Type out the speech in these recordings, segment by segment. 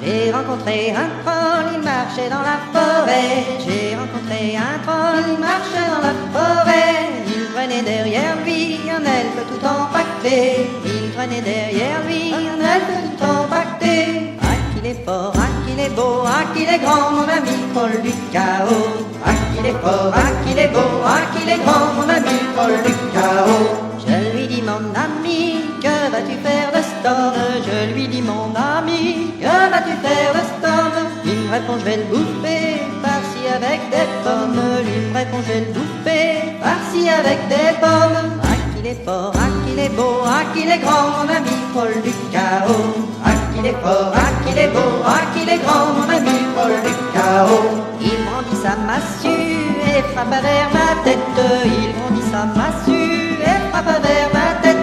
J'ai rencontré un troll, il marchait dans la forêt. J'ai rencontré un troll, il marchait dans la forêt. Il traînait derrière lui un elfe tout empaqueté. Il traînait derrière lui un elfe tout empaqueté. Ah qu'il est fort, ah qu'il est beau, ah qu'il est grand, mon ami troll du chaos. Ah qu'il est fort, ah qu'il est beau, ah qu'il est grand, mon ami troll du chaos. Je lui dis mon ami, que vas-tu faire de cet homme? Je lui dis mon ami, que vas-tu faire de cet homme? Il me répond je vais le bouffer, par-ci avec des pommes. Lui me répond je vais le bouffer, par-ci avec des pommes. Ah qu'il est fort, ah qu'il est beau, ah qu'il est grand, mon ami troll du chaos. Ah qu'il est fort, ah qu'il est beau, ah qu'il est grand, mon ami troll du chaos. Il brandit sa massue et frappa vers ma tête. Il brandit sa massue et frappa vers ma tête.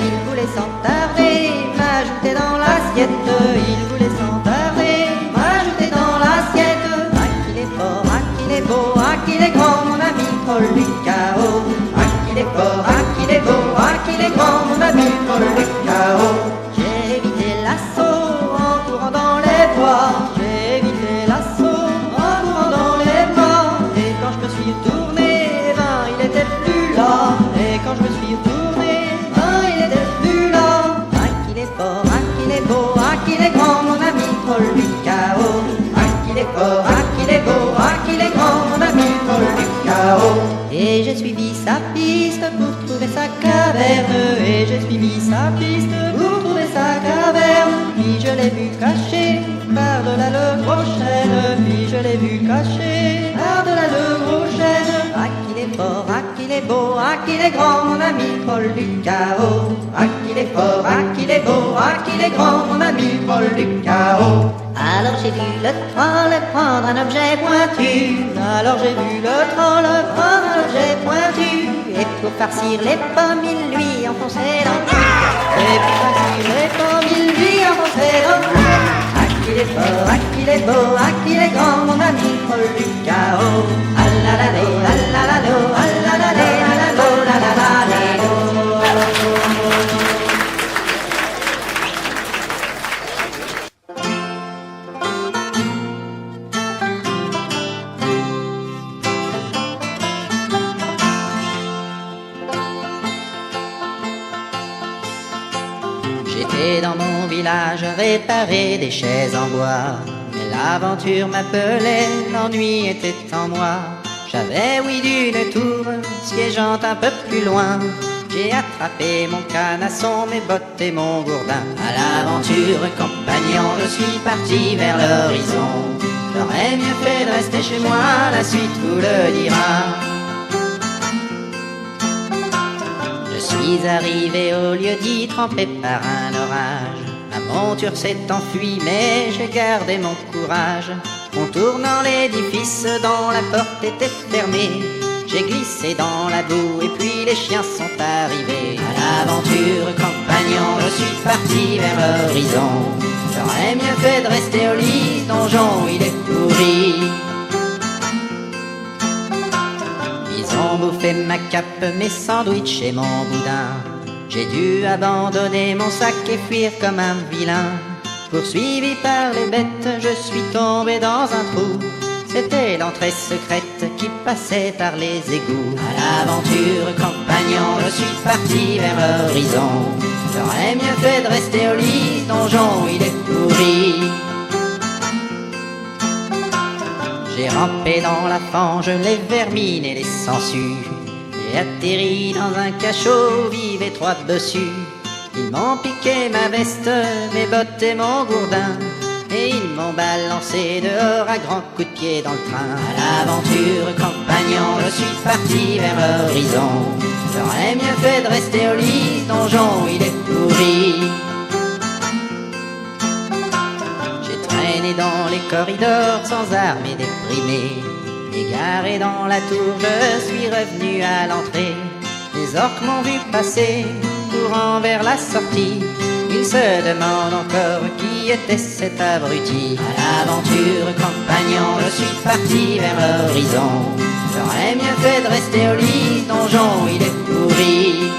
Il voulait sans tarder m'ajouter dans l'assiette. Il voulait sans tarder m'ajouter dans l'assiette. Ah qu'il est fort, ah qu'il est beau, ah qu'il est grand, mon ami troll du chaos. Ah qu'il est fort, ah qu'il est beau, ah qu'il est grand, mon ami troll du chaos. J'ai évité l'assaut en courant dans les bois. J'ai évité l'assaut en courant dans les bois. Et quand je me suis retourné, ben il était plus là. Et quand je me suis retourné, il était plus là. Ah qu'il est fort, ah qu'il est beau, ah qu'il est grand, mon ami troll du chaos. Ah qu'il est fort, ah qu'il est beau, ah qu'il est grand, mon ami troll du chaos. Et j'ai suivi sa piste pour trouver sa caverne. Et j'ai suivi sa piste pour trouver sa caverne. Puis je l'ai vu caché par-delà le gros chêne. Puis je l'ai vu caché par-delà le gros chêne. Ah qu'il est fort, ah qu'il est beau, ah qu'il est grand, mon ami troll du chaos. Ah qu'il est fort, ah qu'il est beau, ah qu'il est grand, mon ami troll du chaos. Alors j'ai vu le troll prendre un objet pointu. Alors j'ai vu le troll prendre un objet pointu. Et pour farcir les pommes, il lui enfonçait dans le cul. Et pour farcir les pommes, il lui enfonçait dans le cul. Ah qu'il est fort, ah qu'il est beau, ah qu'il est grand, mon ami troll du chaos. Ah la la la, ah la la la, ah la la la, ah la la la la la. J'étais dans mon village réparer des chaises en bois. Mais l'aventure m'appelait, l'ennui était en moi. J'avais oui d'une tour, siégeant un peu plus loin. J'ai attrapé mon canasson, mes bottes et mon gourdin. À l'aventure, compagnon, je suis parti vers l'horizon. J'aurais mieux fait de rester chez moi, la suite vous le dira. Je suis arrivé au lieu-dit trempé par un orage. La monture s'est enfuie mais j'ai gardé mon courage. Contournant l'édifice dont la porte était fermée, j'ai glissé dans la boue et puis les chiens sont arrivés. À l'aventure, compagnon, je suis parti vers l'horizon. J'aurais mieux fait de rester au lit, ce donjon il est pourri. Ils ont bouffé ma cape, mes sandwichs et mon boudin. J'ai dû abandonner mon sac et fuir comme un vilain. Poursuivi par les bêtes, je suis tombé dans un trou. C'était l'entrée secrète qui passait par les égouts. À l'aventure, compagnon, je suis parti vers l'horizon. J'aurais mieux fait de rester au lit, ce donjon il est pourri. J'ai rampé dans la fange, les vermines et les sangsues. J'ai atterri dans un cachot où vivaient 3 bossus. Ils m'ont piqué ma veste, mes bottes et mon gourdin. Et ils m'ont balancé dehors à grands coups de pied dans le train. À l'aventure, compagnon, je suis parti vers l'horizon. J'aurais mieux fait de rester au lit, ce donjon il est pourri. J'ai traîné dans les corridors sans armes et déprimé. Égaré dans la tour, je suis revenu à l'entrée. Les orques m'ont vu passer, courant vers la sortie. Ils se demandent encore qui était cet abruti. À l'aventure, compagnon, je suis parti vers l'horizon. J'aurais mieux fait de rester au lit, ce donjon il est pourri.